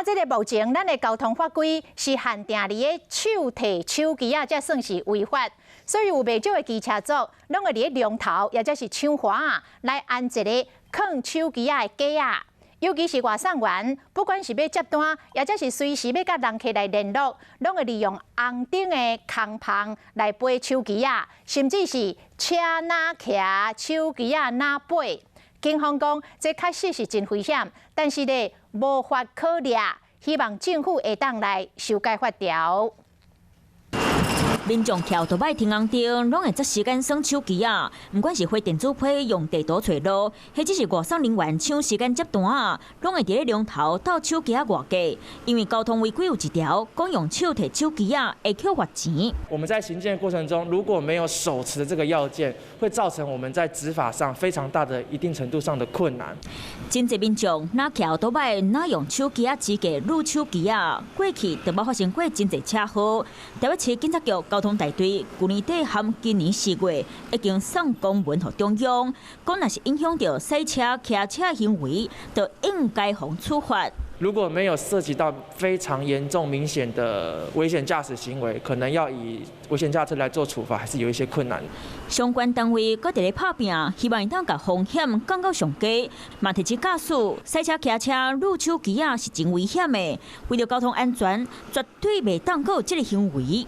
这个目前咱的交通法规是限定你的手提手机才算是违法，所以有袂少的机车族拢会伫龙头，也就是枪花来安一个放手机的架啊。尤其是外送员，不管是要接单，也或是随时要甲人客来联络，拢会利用红顶的空棚来背手机啊，甚至是车哪骑，手机哪背。警方讲，这确实是真危险，但是咧无法可抓，希望政府会当来修改法条。民众跳倒摆停红灯，拢会择时间耍手机啊！不管是花电子批用地图找路，或者是外送人员抢时间接单啊，拢会伫咧龙头斗手机啊外价。因为交通违规有一条，讲用手提手机啊会扣罚钱。我们在行进的过程中，如果没有手持的这个要件，会造成我们在执法上非常大的一定程度上的困难。真侪民众哪跳倒摆，哪用手机啊指价撸手机啊，过去就冇发生过真侪车祸。台北市警察局交通大队去年底含今年4月，已经送公文给中央，讲若是影响到赛车、骑车行为，就应该予处罚。如果没有涉及到非常严重、明显的危险驾驶行为，可能要以危险驾车来做处罚，还是有一些困难。相关单位搁伫咧拍拼，希望当把风险降到上低，嘛提醒驾驶赛车、骑车撸手机啊是真危险的，为了交通安全，绝对袂当有这个行为。